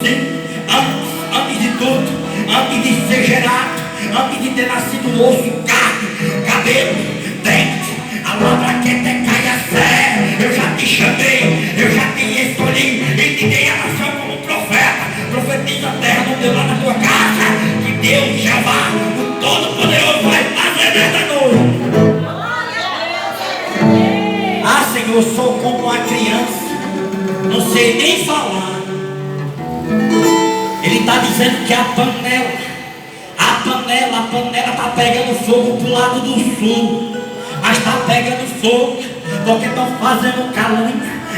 Antes de tudo, antes de ser gerado, antes de ter nascido osso, carne, cabelo, dente, a palavra que te cai a fé. Eu já te chamei, eu já te escolhi e te dei a nação como profeta. Profetiza a terra no teu lado, na tua casa, que Deus já vá, o Todo-Poderoso vai fazer nesta noite. Ah, Senhor, eu sou como uma criança, não sei nem falar. Ele está dizendo que a panela está pegando fogo para o lado do sul. Mas está pegando fogo porque estão fazendo calúnia.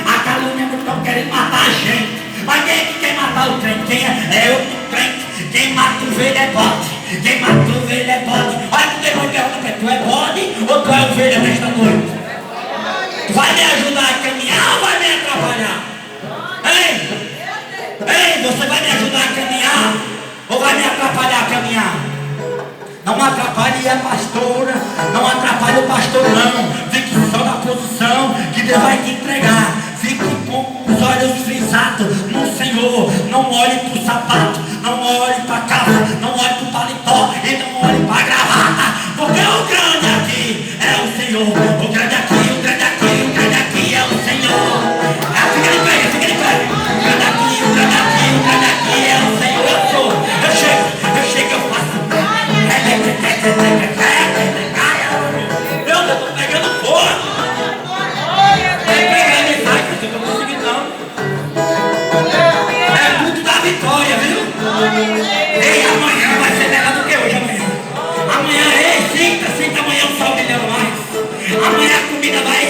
A calúnia não estão querendo matar a gente. Mas quem é que quer matar o crente? Quem é o crente. Quem mata o ovelha é bode. Quem mata o ovelha é bode. Olha o demônio pergunta para tu é bode ou tu é ovelha nesta noite? Tu vai me ajudar a caminhar ou vai me atrapalhar? Ei, você vai me ajudar a caminhar ou vai me atrapalhar a caminhar? Não atrapalhe a pastora, não atrapalhe o pastor não. Fique só na posição que Deus vai te entregar. Fique com os olhos frisados no Senhor. Não olhe para o sapato, não olhe para a calça, não olhe para o paletó e não olhe para a gravata. Porque o grande aqui é o Senhor. O grande aqui, o grande aqui, o grande aqui é o Senhor. Fica de pé, fica de pé. O grande aqui, o grande aqui, o grande aqui é o Senhor. Eu sou, eu chego, eu faço. Eu estou pegando fogo. Eu não estou conseguindo não. É muito da vitória, viu? Ei, amanhã vai ser melhor do que hoje amanhã. Amanhã, sinta amanhã o sol brilhando mais. Amanhã a comida vai.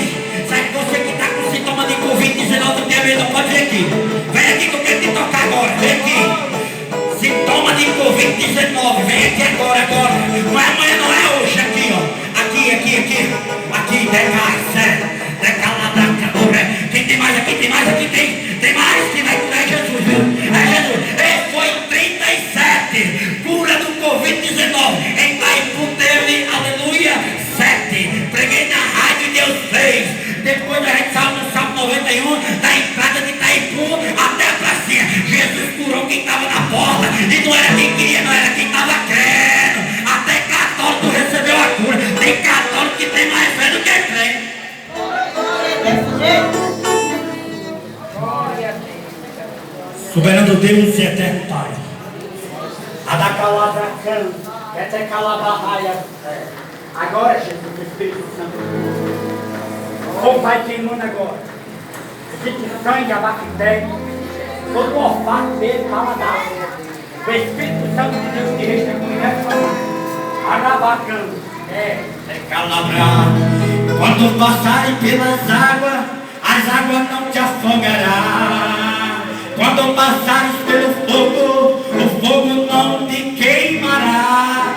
Sabe você que está com sintoma de Covid-19 não tem medo, pode vir aqui. Vem aqui que eu quero te tocar agora. Vem aqui. Sintoma de Covid-19, vem aqui agora. Não é amanhã, não é hoje, aqui, ó. Aqui, decalabra. Quem tem mais aqui, tem mais, que vai curar Jesus, viu? É Jesus. Ele foi em 37, cura do Covid-19, em Itaipu teve, aleluia, 7. Preguei na rádio e Deus fez. Depois a gente saiu no Salmo 91, da entrada de Itaipu até a pracinha. Jesus curou quem estava na porta, e não era quem queria, não era quem estava crendo. Até católico recebeu a cura. Tem católico que tem mais fé do que crente. Soberano Deus e eterno Pai, agora, Jesus, o Espírito Santo, como vai queimando agora, fique sangue, abacté, todo o olfato dele, paladar. O Espírito Santo de Deus que resta comigo nessa manhã, arabacando, calabrar. Quando passarem pelas águas, as águas não te afogarão. Quando passares pelo fogo, o fogo não te queimará.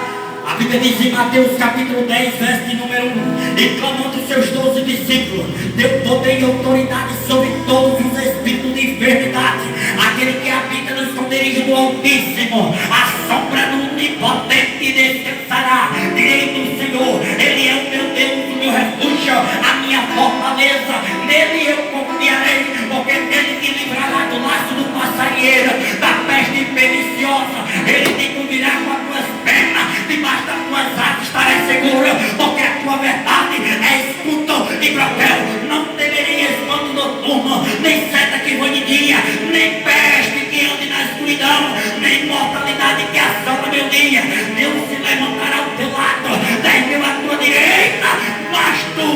A Bíblia diz em Mateus capítulo 10, verso de número 1: e clamando os seus 12 discípulos, deu poder e autoridade sobre todos os espíritos de enfermidade. Aquele que habita no esconderijo do Altíssimo, a sombra do Onipotente descansará. Direi do Senhor, Ele é o meu Deus, o meu refúgio, a minha fortaleza. Nele eu confiarei, porque Ele te livrará do laço do passarinheiro, da peste perniciosa. Ele te cobrirá com as tuas pernas, debaixo das tuas asas estarás seguro, porque a tua verdade é escudo e broquel. Não temerei espanto noturno, nem seta que voe de dia, nem peste que ande na escuridão, nem mortalidade que assola meu dia. Deus se levantará ao teu lado, 10.000 à tua direita, mas tu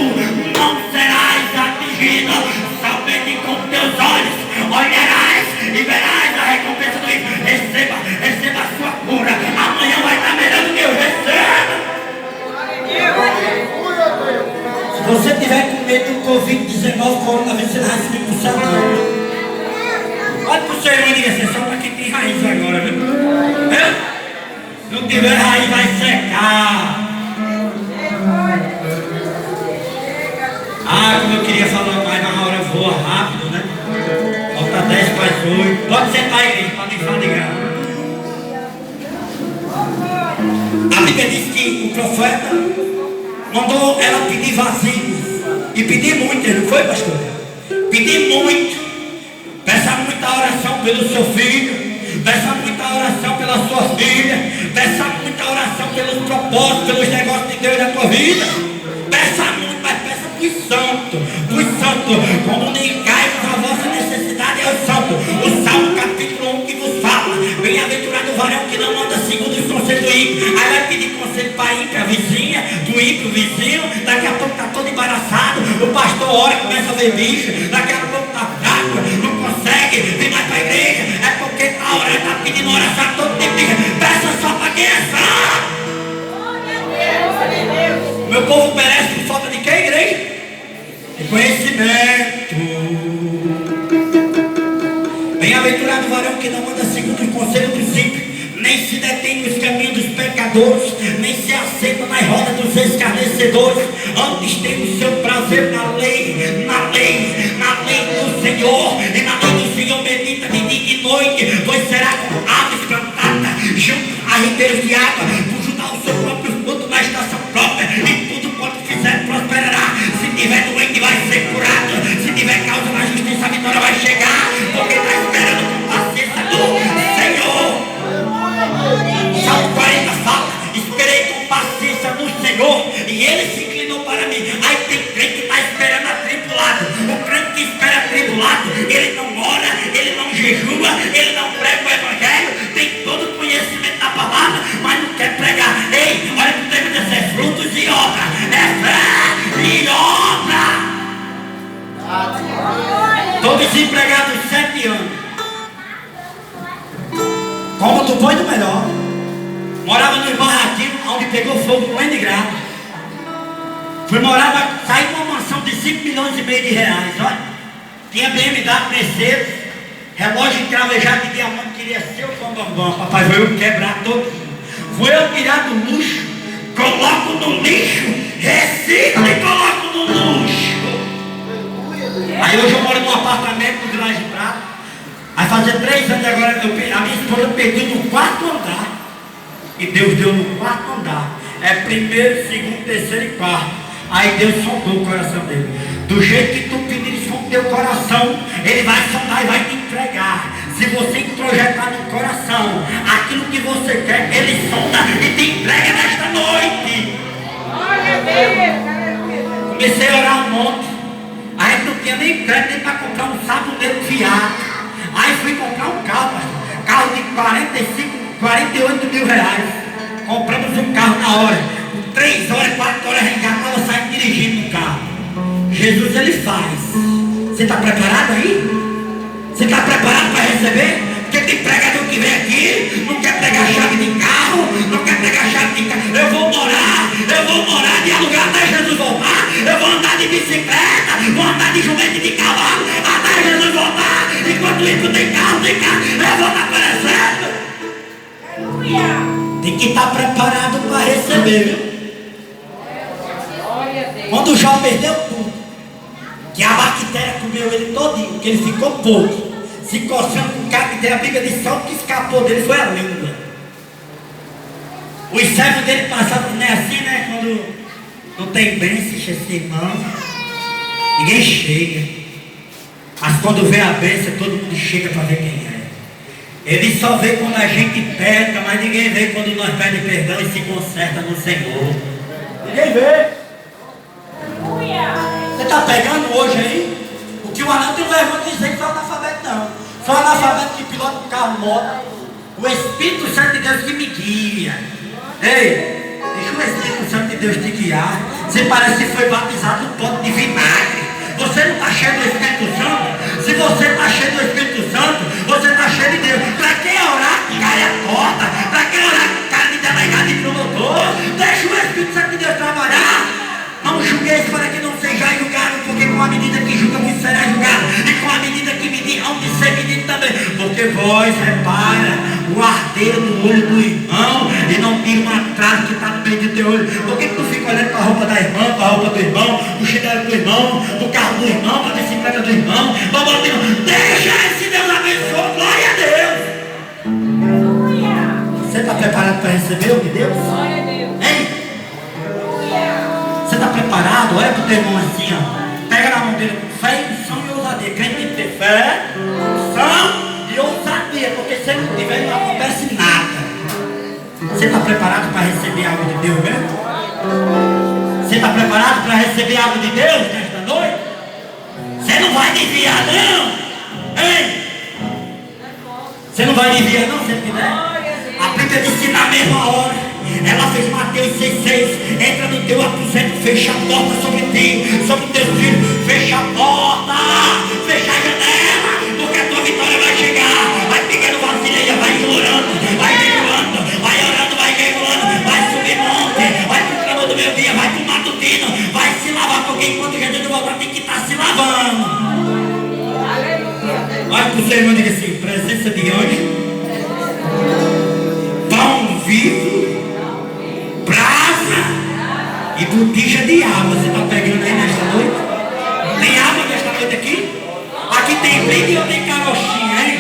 não serás atingido. Somente com teus olhos olharás e verás a recompensa do ímpio. Receba a sua cura. Amanhã vai estar melhor do que eu. Receba. Se você tiver com medo do Covid-19, coronavírus, você vai subir pro céu. Olha pro seu irmão e diga assim: só para quem tem raiz agora, viu? Se não tiver raiz, vai secar. Como eu queria falar mais, mas a hora voa rápido, né? Falta 10 para as 8. Pode sentar aí, igreja, para nem fadigar. A Bíblia diz que o profeta mandou ela pedir vasilhos. E pedir muito, não foi, pastor? Pedir muito. Peça muita oração pelo seu filho. pela sua filha. Peça muita oração pelos propósitos, pelos negócios de Deus na tua vida. Peça muito, mas peça para os santos. Comunicai-vos a vossa necessidade ao santo. O Salmo capítulo 1 que vos fala: bem-aventurado o varão que não anda segundo os conselhos do ímpio. Aí vai pedir conselho para a ímpio, a vizinha, do ímpio, o vizinho. Daqui a pouco está todo embaraçado. O pastor ora e começa a ver bicho. Daqui a pouco está fraco, não consegue vir mais para a igreja. É porque está orando, está pedindo oração todo tempo. Peça só para quem é santo. Meu povo perece por falta de quê, igreja? De conhecimento. Bem-aventurado o varão que não anda segundo o conselho dos ímpios, nem se detém nos caminhos dos pecadores, nem se assenta nas rodas dos escarnecedores. Antes tem o seu prazer na lei do Senhor, e na lei do Senhor medita de dia e noite, pois será como árvore plantada junto a ribeiros de água, cujo dá o seu próprio fruto na estação própria, e tudo quanto fizer prosperará. Se tiver doente vai ser curado, se tiver causa na justiça a vitória vai chegar, porque está esperando com paciência do Senhor. Salmo 40 fala: esperei com paciência no Senhor e Ele se inclinou para mim. Aí tem crente que está esperando atribulado. O crente que espera atribulado, ele não ora, ele não jejua, ele não prega o evangelho, tem todo o conhecimento da palavra, mas não quer pregar. Ei, olha que o tempo desse é frutos de obra, é fé e obra. Estou desempregado 7 anos. Como do bom e do melhor. Morava nos barraquinhos onde pegou fogo no de grado. Saí de uma mansão de 5 milhões e meio de reais, olha. Tinha BMW, Mercedes, relógio encravejado de diamante, queria ser o bambambam. Papai, foi eu quebrar todo. Foi eu tirar do luxo, coloco no lixo, reciclo e coloco no luxo. Aí hoje eu moro num apartamento no Village Prata. Aí fazia 3 anos agora, a minha esposa pediu no 4º andar. E Deus deu no 4º andar. É 1º, 2º, 3º e 4º. Aí Deus sondou o coração dele. Do jeito que tu pedires com o teu coração, Ele vai sondar e vai te entregar. Se você introjetar no coração aquilo que você quer, Ele sonda e te entrega nesta noite. Comecei a orar um monte. Aí não tinha nem crédito nem para comprar um sabonete fiado. Aí fui comprar um carro, carro de 48 mil reais. Compramos um carro na hora. 3 horas, 4 horas, a gente já estava saindo dirigindo o carro. Jesus, Ele faz. Você está preparado aí? Você está preparado para receber? Porque tem pregador que vem aqui, não quer pegar chave de carro, não quer pegar chave de carro. Eu vou morar de alugar até Jesus voltar. Eu vou andar de bicicleta, vou andar de jumento de cavalo até Jesus voltar. Enquanto isso tem carro, eu vou estar aparecendo. Tem que estar preparado para receber, viu? Quando o Jó perdeu tudo, que a bactéria comeu ele todinho, que ele ficou pouco, se coçando com bactéria, a Bíblia diz só o que escapou dele foi a língua. Os servos dele passavam, não é assim, né? Quando não tem bênção, esse irmão, ninguém chega. Mas quando vê a bênção, todo mundo chega para ver quem é. Ele só vê quando a gente peca, mas ninguém vê quando nós pedimos perdão e se conserta no Senhor. Ninguém vê. Você está pegando hoje aí? O que o Arnaldo tem vergonha de dizer que sou analfabeto, não. Sou analfabeto que pilota um carro moto. O Espírito Santo de Deus que me guia. Ei, deixa o Espírito Santo de Deus te guiar. Você parece que foi batizado no pote de vinagre. Você não está cheio do Espírito Santo? Se você está cheio do Espírito Santo, você está cheio de Deus. Para quem orar com cara a porta? Para quem orar com cara de delegado e promotor? Deixa o Espírito Santo de Deus trabalhar. Não julgueis para que não sejais julgados, porque com a medida que julga, você será julgado. E com a medida que medir, hão de ser medido também. Porque vós repara o ardeiro no olho do irmão e não tira uma trave que está no meio do teu olho. Por que tu fica olhando para a roupa da irmã, para a roupa do irmão, o chinelo do irmão, o carro do irmão, para a bicicleta do irmão, para o do irmão? Deixa esse Deus abençoe, glória a Deus. Você está preparado para receber o de Deus? Glória a Deus. Hein? Você está preparado? Olha para o teu irmão assim, ó. Pega na mão dele com fé, unção e ousadia. Crente tem que ter fé, unção e ousadia, porque se ele não tiver, não acontece nada. Você está preparado para receber algo de Deus mesmo? Você está preparado para receber algo de Deus nesta noite? Você não vai desviar não? Ei! Você não vai desviar não, se você quiser? A Bíblia diz que na mesma hora ela fez Mateus 6,6. Entra no teu aposento, fecha a porta sobre ti, sobre teus filhos. Fecha a porta, fecha a janela, porque a tua vitória vai chegar. Vai pegando vasilha, vai implorando, vai jejuando, vai orando, vai jejuando, vai subir monte, vai pro clamor do meu dia, vai pro matutino, vai se lavar, porque enquanto Jesus não voltar tem que estar se lavando. Olha pro seu irmão e diga assim: presença de hoje, pão vivo, brasa e botija de água. Você está pegando aí nesta noite? Tem água nesta noite aqui? Aqui tem briga ou tem carochinha, hein?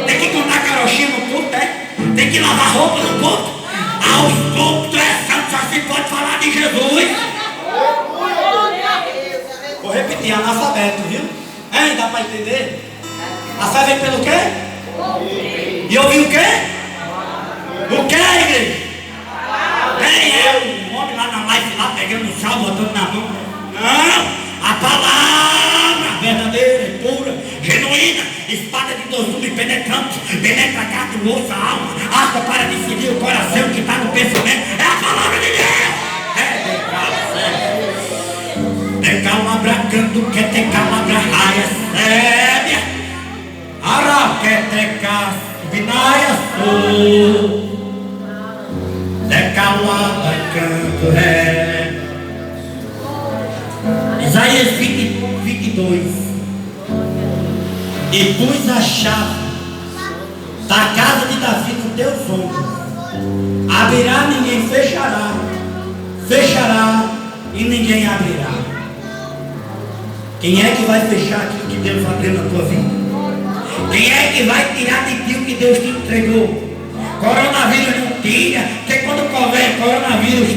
Tem que contar carochinha no culto, é? Tem que lavar roupa no culto? Aos cultos é santo, só se pode falar de Jesus. Vou repetir, analfabeto, viu? Hein? Dá para entender? A fé vem pelo quê? E ouvir o quê? O quê, igreja? Quem é o homem lá na live, lá pegando o sal, botando na mão? Não! A palavra verdadeira, pura, genuína, espada de dois gumes penetrante, penetra carne, osso, alma, arca para decidir o coração que está no pensamento. É a palavra de Deus! É calabra canto, que te calabra raia séria. Araquetecas, vinaia sul. Decalada canto ré. Isaías 22. E pus a chave da casa de Davi nos teus ombros. Abrirá, ninguém fechará. Fechará e ninguém abrirá. Quem é que vai fechar aquilo que Deus abriu na tua vida? Quem é que vai tirar de ti o que Deus te entregou? Coronavírus não tira, porque quando o coronavírus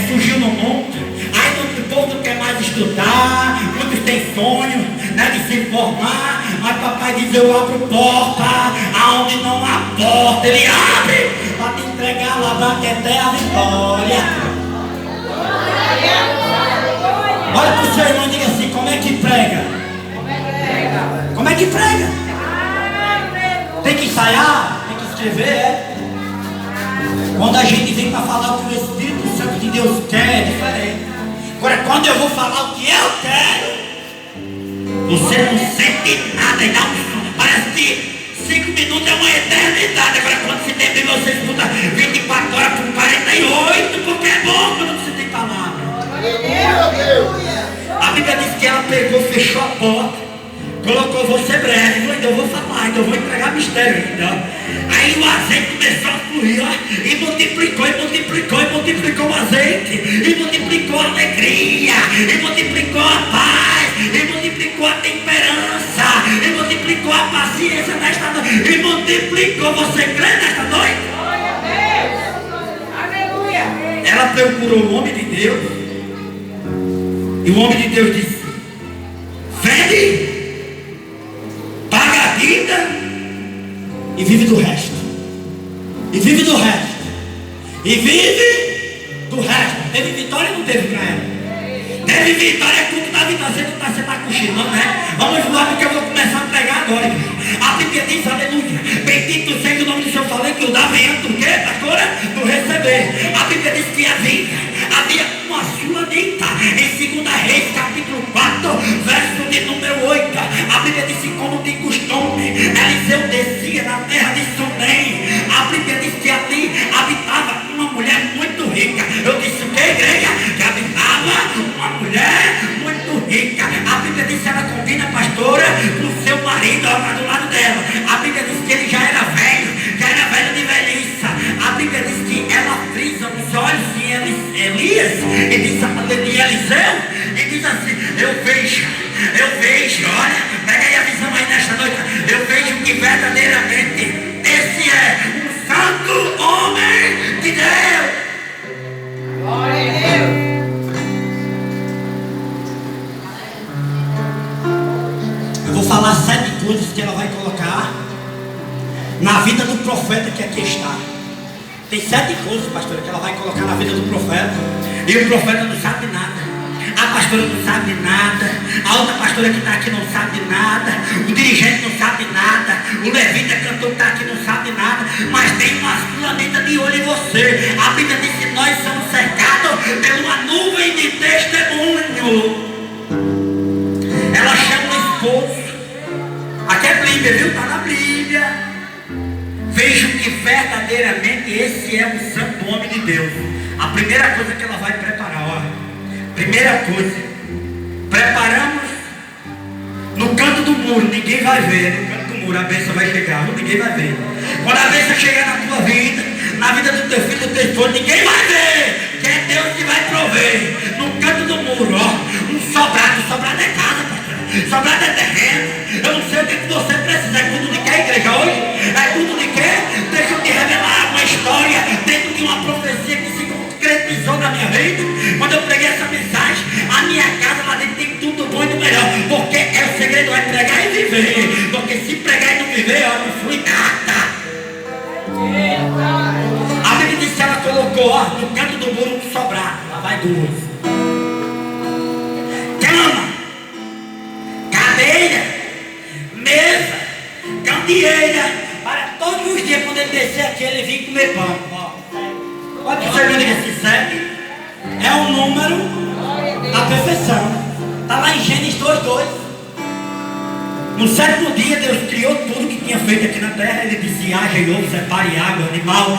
surgiu no mundo, aí o povo não quer mais estudar, muitos têm sonho, né, de se formar, mas papai diz: eu abro porta, aonde não há porta, ele abre, para te entregar lá da que até a vitória. Olha para o seu irmão e diga assim: como é que prega? Como é que prega? Tem que ensaiar, tem que escrever, é? Quando a gente vem para falar o que o Espírito Santo de Deus quer, é diferente. Agora, quando eu vou falar o que eu quero, você não sente nada e dá parece que 5 minutos é uma eternidade. Agora, quando você tem bem, você escuta 24 horas por 48, porque é bom quando você tem palavra. A Bíblia diz que ela pegou, fechou a porta, colocou você breve, ainda eu vou falar, ainda eu vou entregar mistério ainda. Aí o azeite começou a fluir, ó, e multiplicou o azeite, e multiplicou a alegria, e multiplicou a paz, e multiplicou a temperança, e multiplicou a paciência nesta noite, e multiplicou. Você crê nesta noite? Aleluia! Ela procurou o homem de Deus, e o homem de Deus disse: vende, paga a dívida e vive do resto. E vive do resto. E vive do resto. Teve vitória ou não teve para ela? Teve vitória, é culto da vitória. Você está cochilando, né? Vamos voar porque eu vou começar a pregar agora. A Bíblia diz: aleluia, bendito seja o nome do Senhor. Falei que o dar vem antes do quê, pastora? Do receber. A Bíblia diz que havia uma sulamita em 2 Reis, capítulo 4, verso de número 8. A Bíblia diz que, como de costume, Eliseu descia na terra de Sunem. A Bíblia diz que ali habitava uma mulher muito rica. Eu disse o que, igreja? Que habitava uma mulher muito rica. A Bíblia diz que ela combina, pastora, com o seu marido, ó, do lado dela. A Bíblia diz que ele já era velho de velhice. A Bíblia diz que ela frisa os olhos de Elias e diz a de Eliseu, e diz assim: eu vejo, olha, pega aí a visão aí nesta noite, eu vejo que verdadeiramente esse é um santo homem de Deus. Glória a Deus. Eu vou falar 7 coisas que ela vai colocar na vida do profeta que aqui está. Tem 7 coisas, pastora, que ela vai colocar na vida do profeta. E o profeta não sabe nada. A pastora não sabe nada. A outra pastora que está aqui não sabe nada. O dirigente não sabe nada. O levita cantor que está aqui não sabe nada. Mas tem uma planeta de olho em você. A Bíblia diz que nós somos cercados por uma nuvem de testemunho. Ela chama o esposo. Aqui é Bíblia, viu? Está na Bíblia. Vejam que verdadeiramente esse é o santo homem de Deus. A primeira coisa que ela vai preparar, ó. Primeira coisa, preparamos no canto do muro, ninguém vai ver. No canto do muro a bênção vai chegar, ninguém vai ver. Quando a bênção chegar na tua vida, na vida do teu filho, do teu esposo, ninguém vai ver, que é Deus que vai prover. No canto do muro, ó, um sobrado é casa, pastor, sobrado é terreno. Eu não sei o que você precisa, é tudo de quê, igreja, hoje? É tudo de quê? Deixa eu te revelar uma história dentro de uma profecia que se concretizou na minha vida. Quando eu preguei essa mensagem, a minha casa lá dentro tem tudo bom e do melhor. Porque é o segredo, é pregar e viver. Porque se pregar e não viver, ó, não flui nada. A Bíblia diz que ela colocou, ó, no canto do muro um sobrado. Lá vai 2. Cama, cadeira, mesa, candeeira. Para todos os dias, quando ele descer aqui, ele vir comer pão. Ó, pode perceber que esse 7 é um número da perfeição. Está lá em Gênesis 2:2. No 7º dia, Deus criou tudo que tinha feito aqui na terra. Ele disse: haja e ouve, separe água, animal.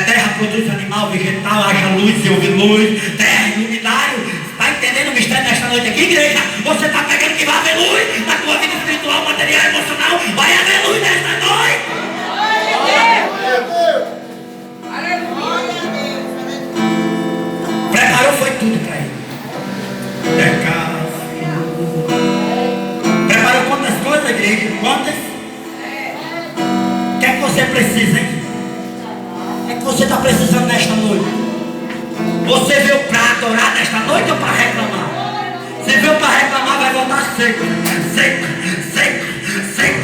Terra produz animal, vegetal, haja luz e ouve luz. Terra iluminário. Está entendendo o mistério desta noite aqui, igreja? Você está pegando que vai haver luz na tua vida espiritual, material, emocional. Vai haver luz nesta noite. Preparou foi tudo para ele. Preparou quantas coisas, igreja? Quantas? O que é que você precisa, hein? O que é que você está precisando nesta noite? Você veio para adorar nesta noite ou para reclamar? Você veio para reclamar, vai voltar seco. Seco, seco, seco,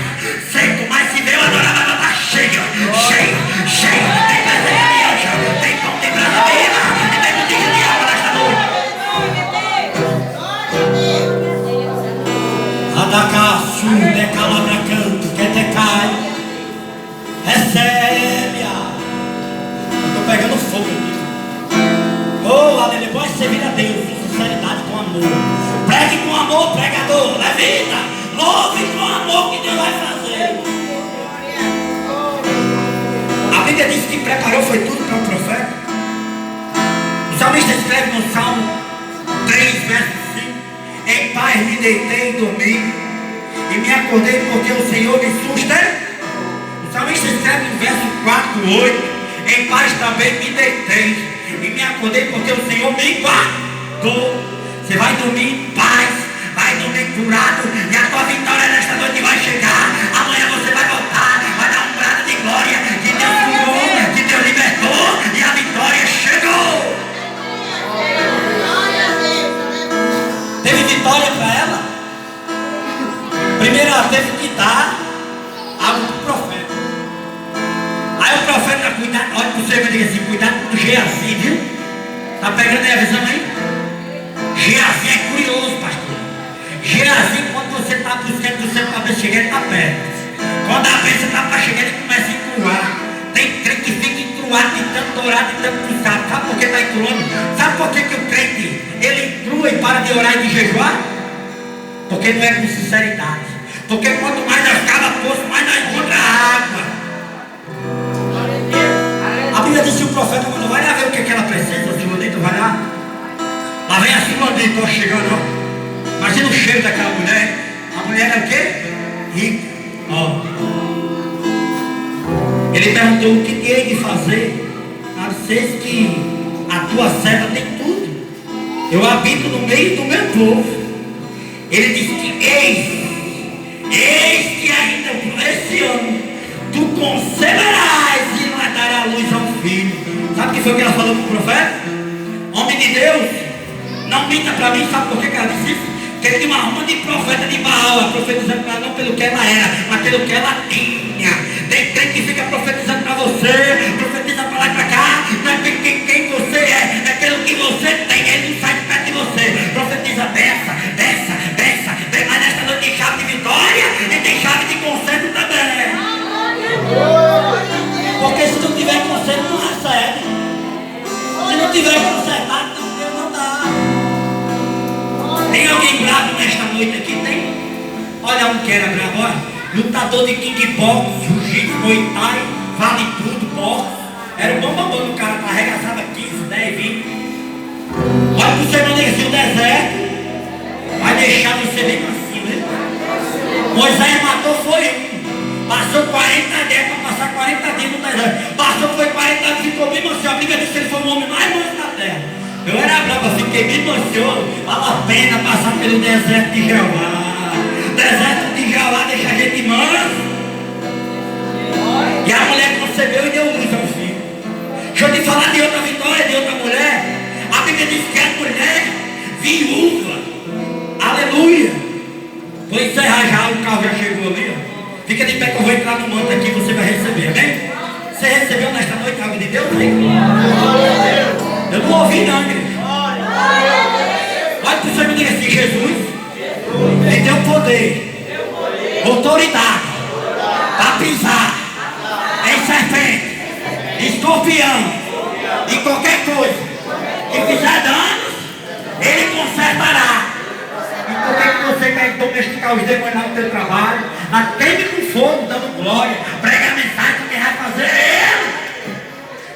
seco. Mas se veio adorar, vai voltar cheio, cheio, cheio. Tem presença de anjo, tem pão, tem brasa viva, tem botija de água nesta noite. Adacaçu, decalabra canto, que te cai. Recebe-a. Estou pegando fogo aqui. Oh, aleluia, pode servir a Deus com sinceridade, com amor. Pregue com amor, pregador, levita. Louve com amor que Deus vai fazer. A Bíblia diz que preparou foi tudo para o profeta. O salmista escreve no Salmo 3, verso 5: em paz me deitei e dormi, e me acordei porque o Senhor me sustentou. O salmista escreve no verso 4, 8: em paz também me deitei e me acordei porque o Senhor me guardou. Você vai dormir em paz, vai dormir curado, e a tua vitória nesta noite vai chegar. Amanhã você vai voltar, vai dar um brado de glória, que Deus curou, que Deus libertou, e a vitória chegou. Teve vitória para ela? Primeiro ela teve que dar algo para o profeta. Aí o profeta, cuidado, olha para o Senhor e diga assim: cuidado com o Geazi, viu? Está pegando aí a visão aí? Geazi é curioso, pastor. Geazi, quando você está buscando, você está para chegar, ele está perto. Quando a bênção está para chegar, ele começa a encruar. Tem crente que fica encruado de tanto orar, de tanto buscar. Sabe por que está encruando? Sabe por que o crente, ele encrua e para de orar e de jejuar? Porque não é com sinceridade. Porque quanto mais nós cava poço, mais nós encontra água. A Bíblia diz que o profeta, quando vai lá ver o que ela precisa, o Silonito vai lá. Lá vem a Silonito, ó, chegando, ó. Imagina o cheiro daquela mulher. A mulher é o quê? Rica. Ó. Ele perguntou: o que tem de fazer? Ela disse: que a tua serva tem tudo. Eu habito no meio do meu povo. Ele disse que eis que ainda esse ano tu conceberás e vai dar a luz ao filho. Sabe o que foi que ela falou para o profeta? Homem de Deus, não minta para mim. Sabe por que ela disse isso? Porque ele tinha uma alma de profeta de Baal, profetizando para ela não pelo que ela era, mas pelo que ela tinha. Tem crente que fica profetizando para você, profetiza para lá e para cá, Porque se não tiver conserto, não recebe. Se não tiver consertado, não dá. Tem alguém bravo nesta noite aqui? Tem? Olha um que era bravo, olha. Lutador de kickbox, jiu-jitsu, muay thai, vale tudo, boxe. Era um bom do cara, arregaçava 15, 10, 20. Olha pro seu manezinho o deserto. Vai deixar você bem macio, né? Moisés matou foi um. Passou 40 dias para passar 40 dias no deserto. Passou foi 40 anos, ficou bem macio. A Bíblia diz que ele foi o homem mais manso da terra. Eu era bravo, eu fiquei bem macio. Vale a pena passar pelo deserto de Jeová. Deserto de Jeová deixa a gente manso. E a mulher concebeu e deu luz ao filho. Deixa eu te falar de outra vitória, de outra mulher. A Bíblia diz que a mulher viúva. Aleluia. Vou encerrar já, o carro já chegou ali. Fica de pé que eu vou entrar no manto aqui e você vai receber, amém? Você recebeu nesta noite algo de Deus? Hein? Eu não ouvi não, igreja. Olha para o Senhor e diga assim, Jesus me deu poder, autoridade para pisar em serpente, escorpião e qualquer coisa que fizer danos, Ele consertará. E por que você quer domesticar os demônios no teu trabalho? Atende com fogo, dando glória. Prega a mensagem que vai fazer Ele.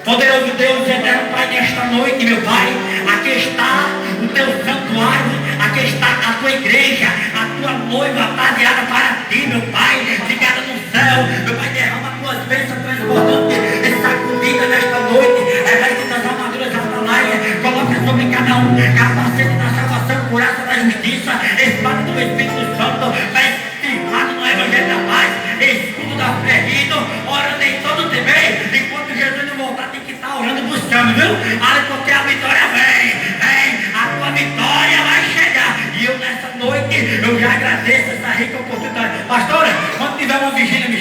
Poderoso Deus, eterno Pai, nesta noite, meu Pai, aqui está o teu santuário, aqui está a tua igreja, a tua noiva ataviada para ti, meu Pai, ligada no céu. Meu Pai, derrama as tuas bênçãos transbordantes e sacudida nesta noite. Reveste das armaduras da Atalaia, coloca sobre cada um capacete da salvação, couraça da justiça, espada do Espírito Santo, vai firmado no Evangelho da Paz, escudo da fé, orando em todo o temer, enquanto Jesus não voltar, tem que estar orando e buscando, viu? Olha, porque a vitória vem, a tua vitória vai chegar. E eu nessa noite, eu já agradeço essa rica oportunidade. Pastora, quando tiver uma vigília, me